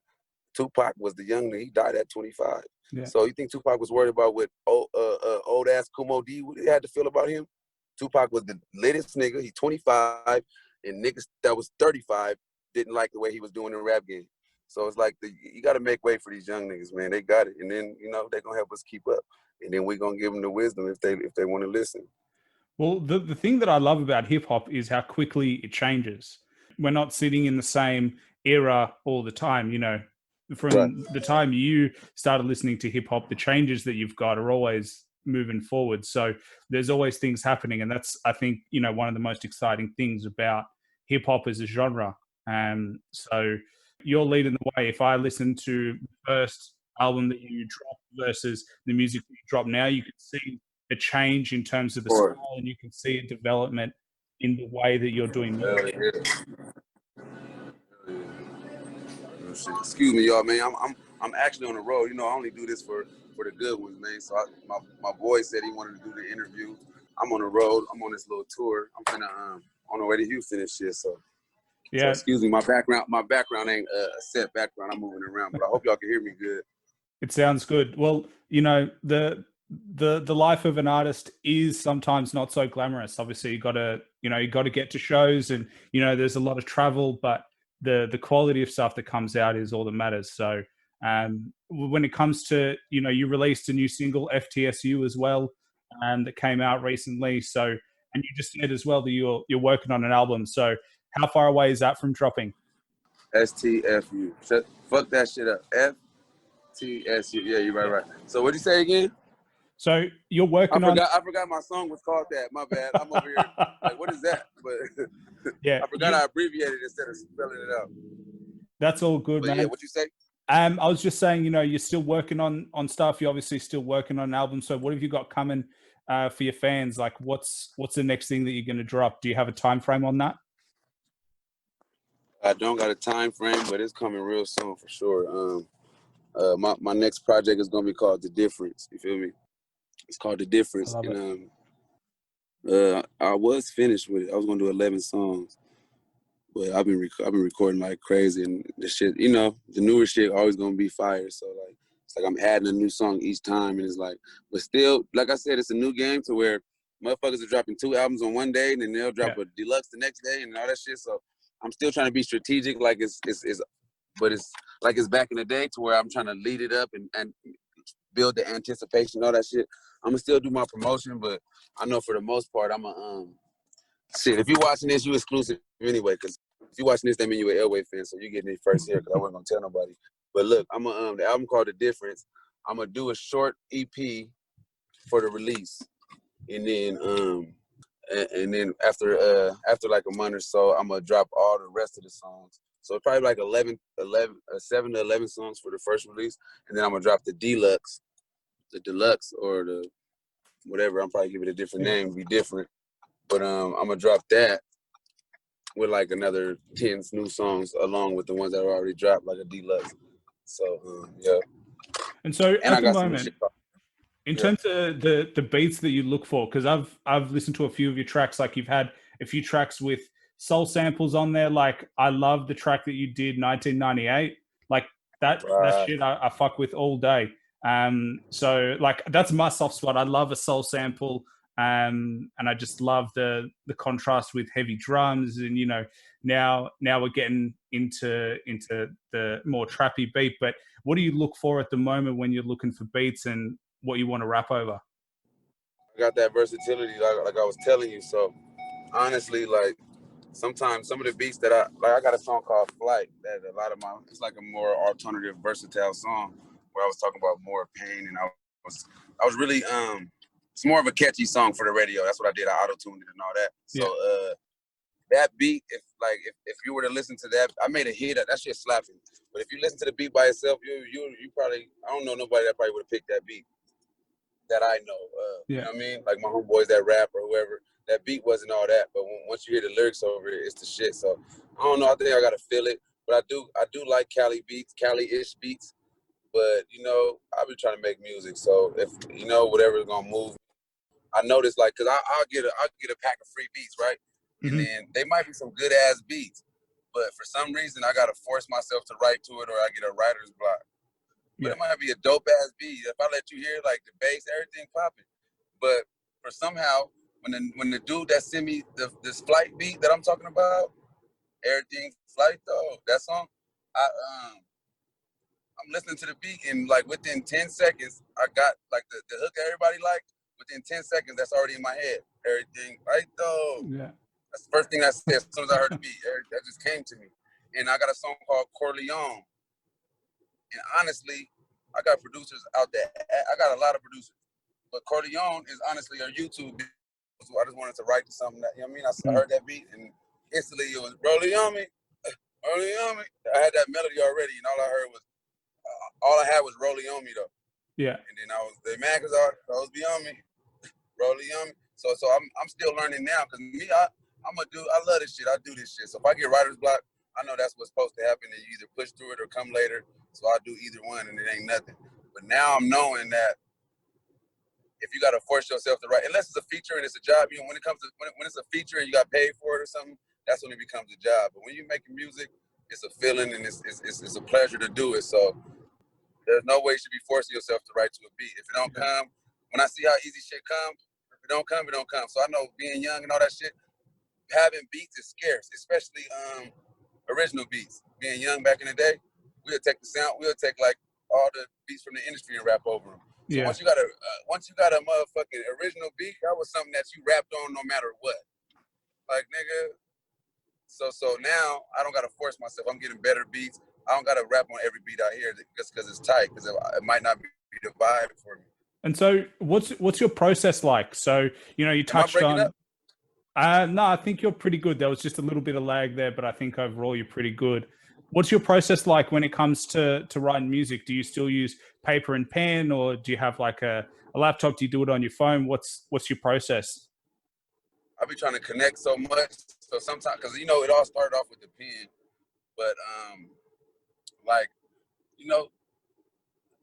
Tupac was the young nigga. He died at 25. So you think Tupac was worried about what old ass Kumo D had to feel about him? Tupac was the latest nigga. He 25 and niggas that was 35 didn't like the way he was doing in the rap game. So it's like you got to make way for these young niggas, man. They got it, and then you know they're gonna help us keep up, and then we're gonna give them the wisdom if they want to listen. Well, the thing that I love about hip hop is how quickly it changes. We're not sitting in the same era all the time. You know, from the time you started listening to hip hop, the changes that you've got are always moving forward. So there's always things happening, and that's, I think, you know, one of the most exciting things about hip hop as a genre. So you're leading the way. If I listen to the first album that you dropped versus the music that you drop now, you can see a change in terms of the style, and you can see a development in the way that you're doing music. Excuse me, y'all, man. I'm actually on the road. You know, I only do this for the good ones, man. So my boy said he wanted to do the interview. I'm on the road. I'm on this little tour. I'm finna on the way to Houston and shit. So excuse me, my background ain't a set background. I'm moving around, but I hope y'all can hear me good. It sounds good. Well, you know, the life of an artist is sometimes not so glamorous. Obviously, you got to get to shows, and you know, there's a lot of travel, but the quality of stuff that comes out is all that matters. So when it comes to, you know, you released a new single, F.T.S.U, as well, that came out recently. So, and you just said as well that you're working on an album. So how far away is that from dropping? S.T.F.U. Fuck that shit up. F.T.S.U. Yeah, you're right. So what'd you say again? So you're working on... I forgot my song was called that. My bad. I'm over here like, what is that? But yeah, I forgot I abbreviated instead of spelling it out. That's all good, but man. Yeah, what'd you say? I was just saying, you know, you're still working on stuff. You're obviously still working on an album. So what have you got coming for your fans? Like, what's the next thing that you're going to drop? Do you have a time frame on that? I don't got a time frame, but it's coming real soon for sure. My next project is gonna be called The Difference. You feel me? It's called The I Difference, love it. and I was finished with it. I was gonna do 11 songs, but I've been recording like crazy, and the shit, you know, the newer shit always gonna be fire. So like, it's like I'm adding a new song each time, and it's like, but still, like I said, it's a new game to where motherfuckers are dropping 2 albums on one day, and then they'll drop a deluxe the next day, and all that shit. So I'm still trying to be strategic, like but it's like it's back in the day to where I'm trying to lead it up and build the anticipation, all that shit. I'm gonna still do my promotion, but I know for the most part, I'm a shit. If you watching this, you exclusive anyway, because if you watching this, that mean you an Elway fan, so you getting it first here, because I wasn't gonna tell nobody. But look, I'm gonna the album called The Difference. I'm gonna do a short EP for the release, and then after like a month or so, I'm gonna drop all the rest of the songs. So probably like 7 to 11 songs for the first release, and then I'm gonna drop the deluxe, or the whatever. I'm probably give it a different name, be different. But I'm gonna drop that with like another 10 new songs along with the ones that are already dropped, like a deluxe. So yeah. And so And at I the got some new moment, shit. in Yeah. terms of the beats that you look for, because I've listened to a few of your tracks, like you've had a few tracks with soul samples on there. Like I love the track that you did 1998. Like that Right. shit I fuck with all day. So like that's my soft spot. I love a soul sample. And I just love the contrast with heavy drums, and you know, now we're getting into the more trappy beat. But what do you look for at the moment when you're looking for beats and what you want to rap over? I got that versatility, like I was telling you. So honestly, like sometimes some of the beats that I got a song called Flight that a lot of it's like a more alternative, versatile song where I was talking about more pain, and I was really it's more of a catchy song for the radio. That's what I did. I auto-tuned it and all that. So that beat, if you were to listen to that, I made a hit. That shit slapping. But if you listen to the beat by itself, you probably, I don't know nobody that probably would have picked that beat that I know. You know what I mean? Like my homeboys that rap or whoever. That beat wasn't all that, but once you hear the lyrics over it, it's the shit. So I don't know. I think I gotta feel it, but I do like Cali beats, Cali-ish beats. But you know, I've been trying to make music, so if you know whatever's gonna move, I noticed like, cause I'll get a pack of free beats, right? And Mm-hmm. then they might be some good ass beats, but for some reason I gotta force myself to write to it, or I get a writer's block. But it might be a dope ass beat. If I let you hear like the bass, everything popping. But for somehow, when the dude that sent me this Flight beat that I'm talking about, everything Flight though, that song, I'm listening to the beat, and like within 10 seconds, I got like the hook everybody liked. Within 10 seconds, that's already in my head. Everything right though. Yeah. That's the first thing I said as soon as I heard the beat. That just came to me. And I got a song called Corleone. And honestly, I got producers out there. I got a lot of producers. But Corleone is honestly a YouTube beat. So I just wanted to write to something that, you know what I mean? I heard that beat, and instantly it was rolling on me. Rolling on me. I had that melody already, and all I had was rolling on me though. Yeah. And then the man cause those be on me. Rolling on me. So I'm still learning now, because me, I love this shit. I do this shit. So if I get writer's block, I know that's what's supposed to happen, and you either push through it or come later. So I do either one, and it ain't nothing. But now I'm knowing that if you got to force yourself to write, unless it's a feature and it's a job, you know, when it comes to when it's a feature and you got paid for it or something, that's when it becomes a job. But when you're making music, it's a feeling, and it's a pleasure to do it. So there's no way you should be forcing yourself to write to a beat. If it don't come, when I see how easy shit comes, if it don't come, it don't come. So I know being young and all that shit, having beats is scarce, especially original beats. Being young back in the day, we'll take like all the beats from the industry and rap over them. So once you got a motherfucking original beat, that was something that you rapped on no matter what. Like nigga, so now I don't gotta force myself. I'm getting better beats. I don't gotta rap on every beat I hear just because it's tight, because it might not be the vibe for me. And so what's your process like? So, you know, you Am I touched breaking on up? no, I think you're pretty good. There was just a little bit of lag there, but I think overall you're pretty good. What's your process like when it comes to writing music? Do you still use paper and pen, or do you have like a laptop? Do you do it on your phone? What's your process? I be trying to connect so much. So sometimes, because you know, it all started off with the pen. But like, you know,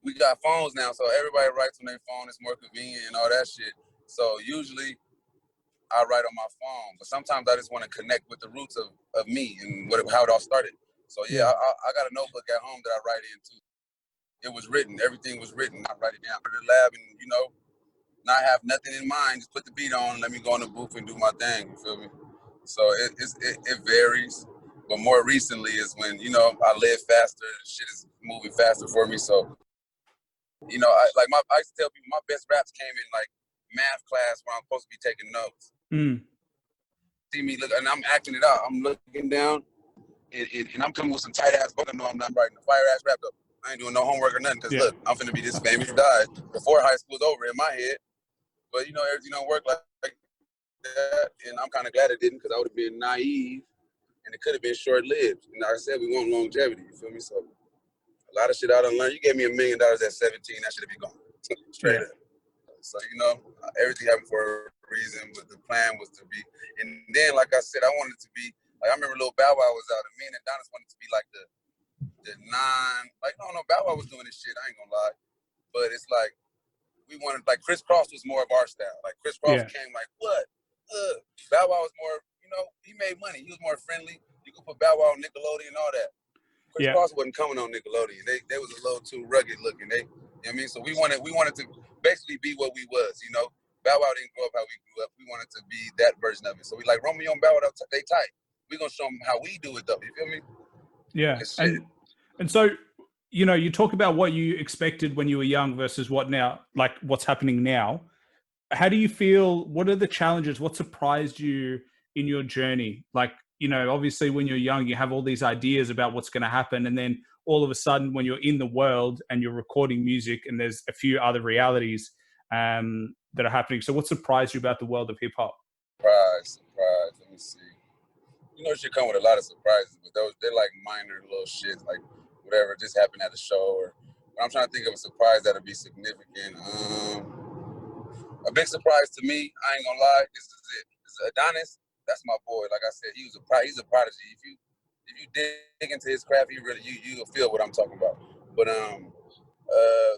we got phones now, so everybody writes on their phone. It's more convenient and all that shit. So usually I write on my phone, but sometimes I just want to connect with the roots of me and how it all started. So yeah, I got a notebook at home that I write in too. It was written, everything was written. I write it down, put it in the lab, and not have nothing in mind. Just put the beat on, let me go in the booth and do my thing. You feel me? So it varies, but more recently is when I live faster. Shit is moving faster for me. So I used to tell people my best raps came in like math class where I'm supposed to be taking notes. See me look, and I'm acting it out. I'm looking down, and I'm coming with some tight ass book. I know I'm not writing a fire ass rap though. I ain't doing no homework or nothing because look, I'm finna be this famous guy before high school's over in my head. But everything don't work like that, and I'm kind of glad it didn't because I would have been naive, and it could have been short lived. And like I said, we want longevity. You feel me? So a lot of shit I done learned. You gave me $1 million at 17, that should have been gone straight up. So everything happened for a reason, but the plan was to be. And then, like I said, I wanted to be like I remember Lil Bow Wow was out, and me and Adonis wanted to be like the no, Bow Wow was doing this shit. I ain't gonna lie, but it's like we wanted like Chris Cross was more of our style. Like Chris Cross came like what? Bow Wow was more, he made money. He was more friendly. You could put Bow Wow on Nickelodeon and all that. Chris Cross wasn't coming on Nickelodeon. They was a little too rugged looking. You know what I mean? So we wanted to basically be what we was. Bow Wow didn't grow up how we grew up. We wanted to be that version of it. So we like Romeo and Bow Wow, they tight. We gonna show them how we do it though. You feel me? Yeah. And so you talk about what you expected when you were young versus what's happening now. How do you feel? What are the challenges? What surprised you in your journey? Like, obviously when you're young, you have all these ideas about what's going to happen. And then all of a sudden when you're in the world and you're recording music and there's a few other realities that are happening. So what surprised you about the world of hip hop? Surprise. Let me see. It should come with a lot of surprises, but they're like minor little shit, like whatever just happened at a show. But I'm trying to think of a surprise that'll be significant. A big surprise to me, I ain't gonna lie, this is it. This is Adonis. That's my boy. Like I said, he's a prodigy. If you dig into his craft, you'll feel what I'm talking about. But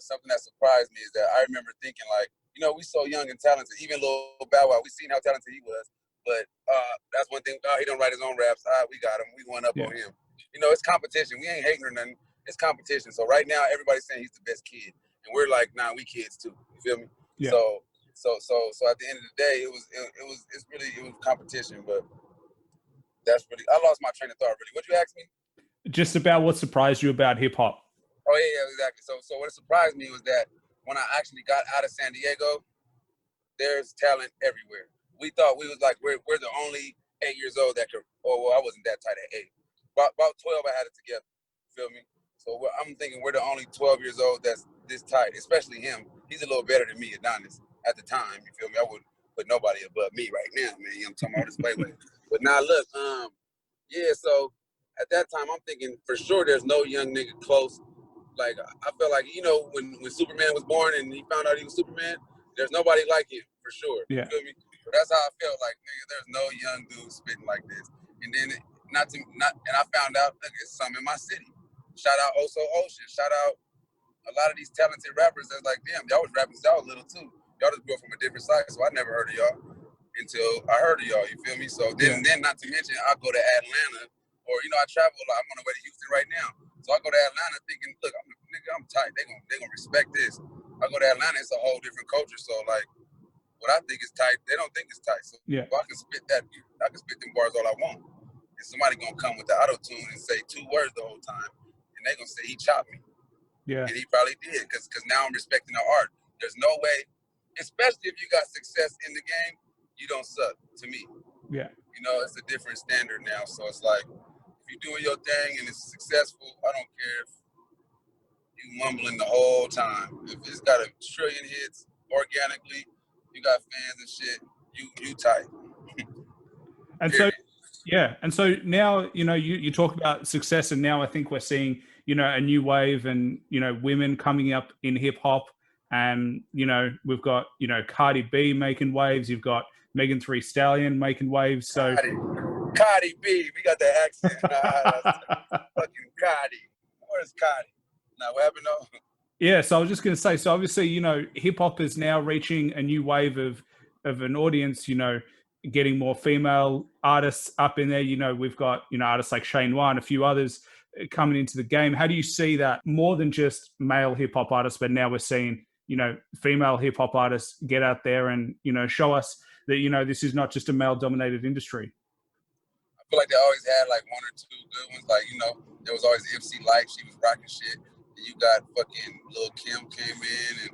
something that surprised me is that I remember thinking like, we so young and talented. Even Lil Bow Wow, we seen how talented he was. But that's one thing. He don't write his own raps. We got him. We went up on him. It's competition. We ain't hating or nothing. It's competition. So right now, everybody's saying he's the best kid, and we're like, nah, we kids too. You feel me? Yeah. So at the end of the day, it was competition. But that's really. I lost my train of thought. Really, what you asked me? Just about what surprised you about hip hop. Oh yeah, exactly. So what surprised me was that when I actually got out of San Diego, there's talent everywhere. We thought we was like we're the only 8 years old that could. Oh well, I wasn't that tight at 8. About 12, I had it together. Feel me? So I'm thinking we're the only 12 years old that's this tight, especially him. He's a little better than me, Adonis, at the time. You feel me? I wouldn't put nobody above me right now, man. I'm talking about this way. But now look, so at that time I'm thinking for sure there's no young nigga close. Like I felt like, when Superman was born and he found out he was Superman, there's nobody like him for sure. Yeah. You feel me? So that's how I felt like, nigga, there's no young dude spitting like this. And then and I found out, look, it's some in my city. Shout out Oso Ocean. Shout out a lot of these talented rappers that's like, damn, y'all was rapping since y'all was little too. Y'all just grew up from a different side, so I never heard of y'all until I heard of y'all, you feel me? So then not to mention, I go to Atlanta, or I travel a lot. I'm on the way to Houston right now. So I go to Atlanta thinking, look, I'm tight. They gonna respect this. I go to Atlanta, it's a whole different culture. So like what I think is tight, they don't think it's tight. So I can spit them bars all I want. And somebody gonna come with the auto-tune and say 2 words the whole time, and they gonna say he chopped me. Yeah. And he probably did, because now I'm respecting the art. There's no way, especially if you got success in the game, you don't suck, to me. Yeah. It's a different standard now. So it's like, if you're doing your thing and it's successful, I don't care if you mumbling the whole time. If it's got 1 trillion hits organically, you got fans and shit, you tight. And so, and so now, you talk about success, and now I think we're seeing, a new wave and, women coming up in hip hop. And, we've got, Cardi B making waves. You've got Megan Thee Stallion making waves. So Cardi B. We got that accent. Fucking Cardi. Where's Cardi? Now, what happened though? Yeah, so I was just going to say, so obviously, you know, hip hop is now reaching a new wave of an audience, you know, getting more female artists up in there. You know, we've got, you know, artists like Shane One, a few others coming into the game. How do you see that more than just male hip hop artists, but now we're seeing, you know, female hip hop artists get out there and, you know, show us that, you know, this is not just a male dominated industry? I feel like they always had like one or two good ones. Like, you know, there was always MC Light. She was rocking shit. And you got fucking Lil Kim came in and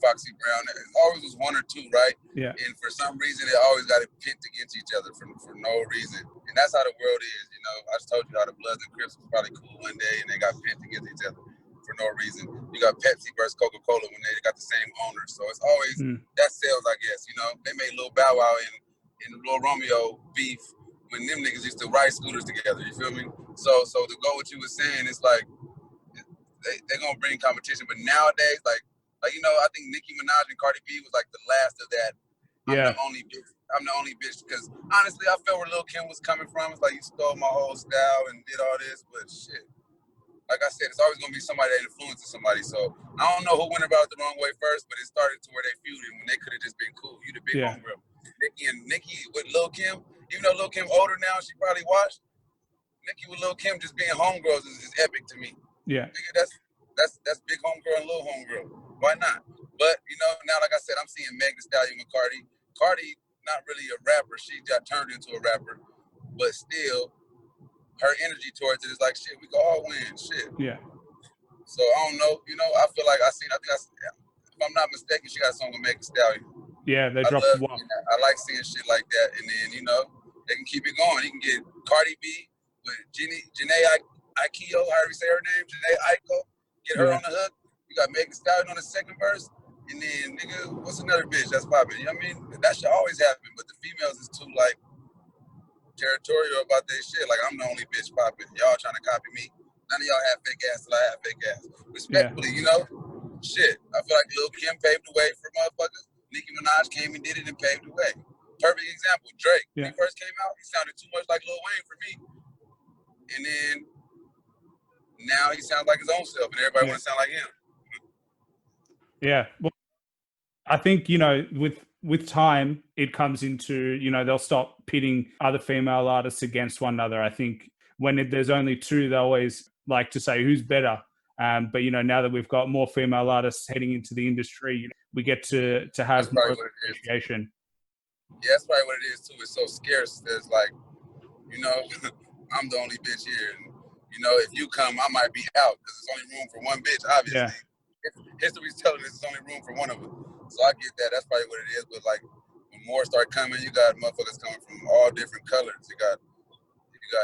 Foxy Brown. It always was one or two, right? Yeah. And for some reason, they always got it pit against each other for no reason. And that's how the world is, you know. I just told you how the Bloods and Crips was probably cool one day and they got pit against each other for no reason. You got Pepsi versus Coca-Cola when they got the same owners. So it's always that sells, I guess, you know. They made Lil Bow Wow and Lil Romeo beef when them niggas used to ride scooters together, you feel me? So to go what you were saying, it's like they're gonna bring competition, but nowadays, like you know, I think Nicki Minaj and Cardi B was like the last of that. I'm the only bitch because honestly, I felt where Lil Kim was coming from. It's like you stole my whole style and did all this, but shit. Like I said, it's always gonna be somebody that influences somebody. So I don't know who went about it the wrong way first, but it started to where they feuded when they could have just been cool. You the big homegirl. Nicki with Lil Kim, even though Lil Kim older now, she probably watched. Nicki with Lil Kim just being homegirls is epic to me. Yeah. Nigga, that's big homegirl and little homegirl. Why not? But you know, now like I said, I'm seeing Meg Thee Stallion with Cardi. Cardi, not really a rapper. She got turned into a rapper, but still, her energy towards it is like shit. We can all win, shit. Yeah. So I don't know. You know, I feel like I think if I'm not mistaken, she got a song with Meg Thee Stallion. Yeah, they dropped one. I like seeing shit like that, and then you know they can keep it going. You can get Cardi B with Janae Aiko, however you say her name, Janae Aiko. Get her on the hook. You got Meg Thee Stallion on the second verse, and then nigga, what's another bitch that's popping? You know what I mean? That should always happen, but the females is too like territorial about their shit. Like I'm the only bitch popping. Y'all trying to copy me. None of y'all have fake ass till I have fake ass. Respectfully, you know, shit. I feel like Lil Kim paved the way for motherfuckers. Nicki Minaj came and did it and paved the way. Perfect example, Drake. When he first came out, he sounded too much like Lil Wayne for me. And then now he sounds like his own self, and everybody want to sound like him. Yeah. Well, I think, you know, with time, it comes into, you know, they'll stop pitting other female artists against one another. I think when there's only two, they always like to say who's better. But, you know, now that we've got more female artists heading into the industry, you know, we get to have more appreciation. Yeah, that's probably what it is, too. It's so scarce. There's like, you know, I'm the only bitch here. And, you know, if you come, I might be out because there's only room for one bitch, obviously. Yeah. History's telling us there's only room for one of them. So I get that. That's probably what it is. But, like, when more start coming, you got motherfuckers coming from all different colors. You got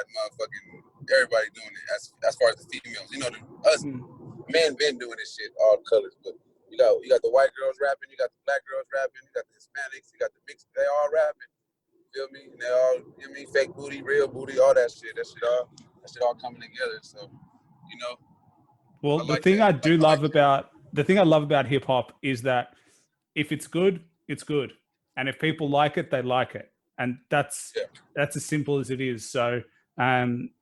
motherfucking everybody doing it as far as the females. You know, us men been doing this shit, all colors. But you got the white girls rapping, you got the black girls rapping, you got the Hispanics, you got the mixed, they all rapping. You feel me? And they all, you know what I mean, fake booty, real booty, all that shit. That shit all coming together. So, you know. Well, the thing I love about hip hop is that if it's good, it's good. And if people like it, they like it. And that's as simple as it is. So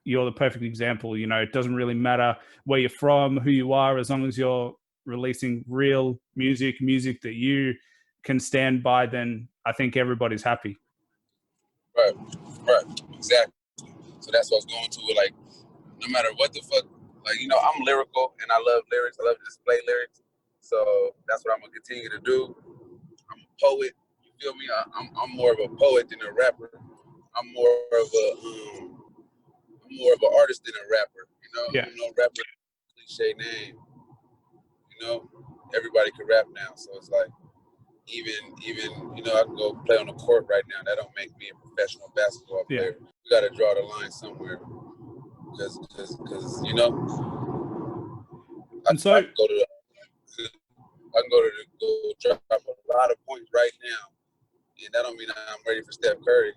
you're the perfect example. You know, it doesn't really matter where you're from, who you are, as long as you're releasing real music that you can stand by, then I think everybody's happy. Right, exactly. So that's what I was going to. Like, no matter what the fuck, like, you know, I'm lyrical and I love lyrics. I love to display lyrics. So that's what I'm gonna continue to do. I'm a poet. You feel me? I'm more of a poet than a rapper. I'm more of an artist than a rapper. You know, you know, rapper, cliche name. You know, everybody can rap now. So it's like, even you know, I can go play on the court right now. That don't make me a professional basketball player. You got to draw the line somewhere, because you know, I can go drop a lot of points right now, and that don't mean I'm ready for Steph Curry.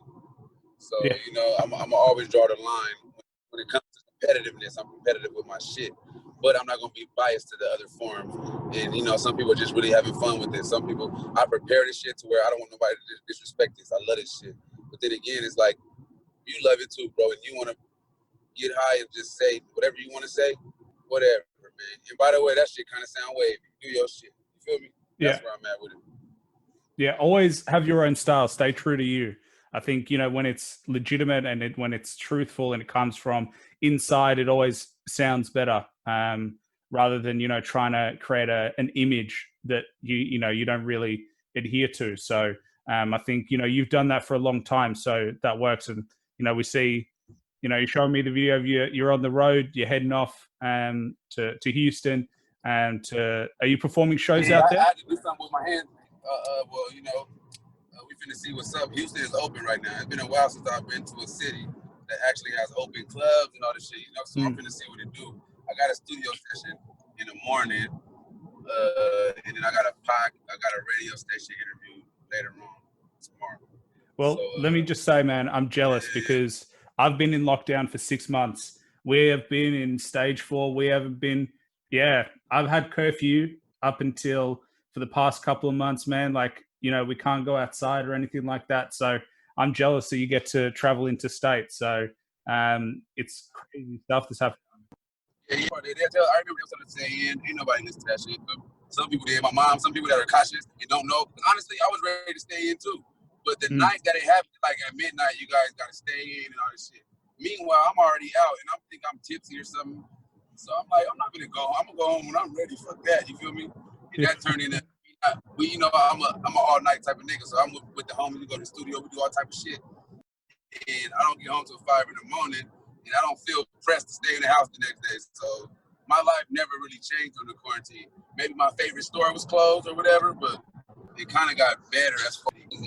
So you know, I'm always draw the line when it comes to competitiveness. I'm competitive with my shit, but I'm not gonna be biased to the other forms. And you know, some people are just really having fun with it. Some people, I prepare this shit to where I don't want nobody to disrespect this. I love this shit. But then again, it's like, you love it too, bro, and you want to get high and just say whatever you want to say, whatever, man. And by the way, that shit kind of sound wavy. Do your shit. You feel me? That's where I'm at with it. Yeah, always have your own style. Stay true to you. I think, when it's legitimate and when it's truthful and it comes from inside, it always sounds better, rather than, trying to create an image that you don't really adhere to. So I think, you've done that for a long time. So that works. And, we see, you're showing me the video of you're on the road, you're heading off to Houston. And are you performing shows out there? I had to do something with my hands. Well, we finna see what's up. Houston is open right now. It's been a while since I've been to a city that actually has open clubs and all this shit, so I'm finna see what it do. I got a studio session in the morning, and then I got a radio station interview later on tomorrow. Well, let me just say, man, I'm jealous because I've been in lockdown for 6 months. We have been in stage 4. We haven't been, I've had curfew up until for the past couple of months, man. Like, we can't go outside or anything like that. So I'm jealous that you get to travel interstate. So it's crazy stuff that's happening. Yeah, I remember they saying, ain't nobody listen to that shit. But some people did. My mom, some people that are cautious and don't know. Honestly, I was ready to stay in too. But the night that it happened, like at midnight, you guys got to stay in and all this shit. Meanwhile, I'm already out and I think I'm tipsy or something. So I'm like, I'm not going to go. I'm going to go home when I'm ready. Fuck that. You feel me? And that turned into, I'm an all-night type of nigga. So I'm with the homies. We go to the studio. We do all type of shit. And I don't get home till 5 in the morning. And I don't feel pressed to stay in the house the next day. So my life never really changed during the quarantine. Maybe my favorite store was closed or whatever, but it kind of got better as far as,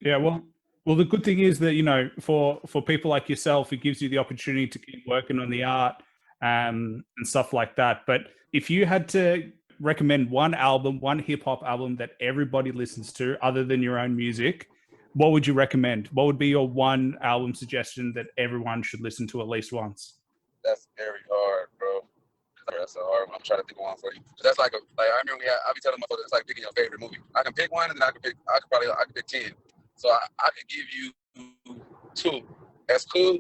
Yeah, well, the good thing is that, for people like yourself, it gives you the opportunity to keep working on the art and stuff like that. But if you had to recommend one hip hop album that everybody listens to other than your own music, what would you recommend? What would be your one album suggestion that everyone should listen to at least once? That's very hard, bro. That's a hard one. I'm trying to think of one for you. That's I remember I be telling my folks it's like picking your favorite movie. I can pick one and then I can pick 10. So I could give you 2. That's cool.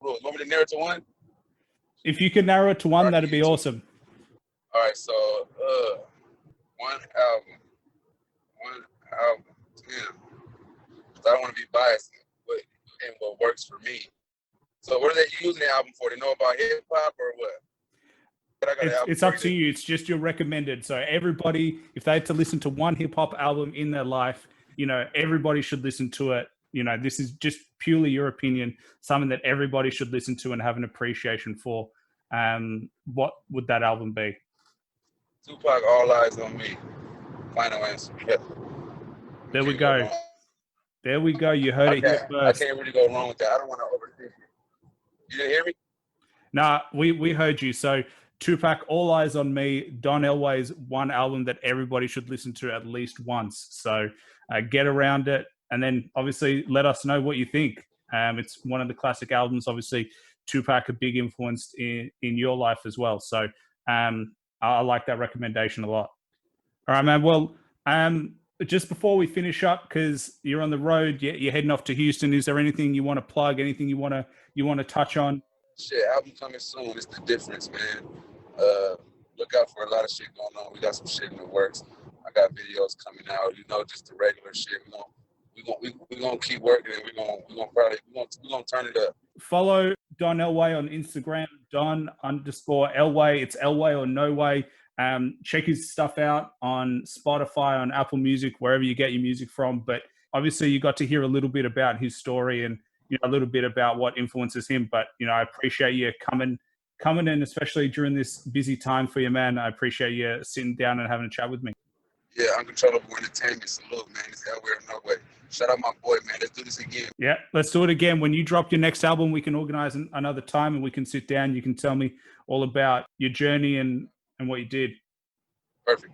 Bro, you want me to narrow it to one? If you could narrow it to one, that'd be awesome. All right, so one album. Damn. I don't want to be biased, but and what works for me. So what are they using the album for? They know about hip hop or what? It's up to you. It's just your recommended. So everybody, if they had to listen to one hip hop album in their life, everybody should listen to it. This is just purely your opinion, something that everybody should listen to and have an appreciation for. What would that album be? Tupac, All Eyes on Me. Final answer. Yeah. There we go. There we go. You heard it here first. I can't really go wrong with that. I don't want to overthink it. You didn't hear me? Nah, we heard you. So Tupac, All Eyes on Me, Don Elway's one album that everybody should listen to at least once. So get around it. And then obviously let us know what you think. It's one of the classic albums. Obviously, Tupac, a big influence in your life as well. So I like that recommendation a lot. All right, man. Well, just before we finish up, because you're on the road, you're heading off to Houston. Is there anything you want to plug? Anything you want to touch on? Shit, album coming soon. It's The Difference, man. Look out for a lot of shit going on. We got some shit in the works. I got videos coming out. Just the regular shit. We're gonna keep working, and we're gonna turn it up. Follow Don Elway on Instagram. Don_Elway. It's Elway or Noway. Check his stuff out on Spotify, on Apple Music, wherever you get your music from. But obviously you got to hear a little bit about his story and a little bit about what influences him. But I appreciate you coming in, especially during this busy time for you, man. I appreciate you sitting down and having a chat with me. Yeah, Uncontrollable Entertainment. Salute, man. It's Elway or Noway. Shout out my boy, man. Let's do this again. Yeah, let's do it again. When you drop your next album, we can organize another time and we can sit down. You can tell me all about your journey and what you did. Perfect.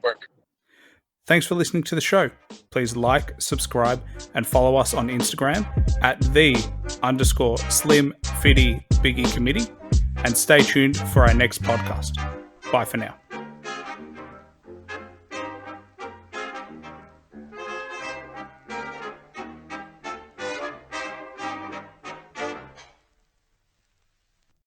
Thanks for listening to the show. Please like, subscribe, and follow us on Instagram at @the_Slim Fitty Biggie Committee. And stay tuned for our next podcast. Bye for now.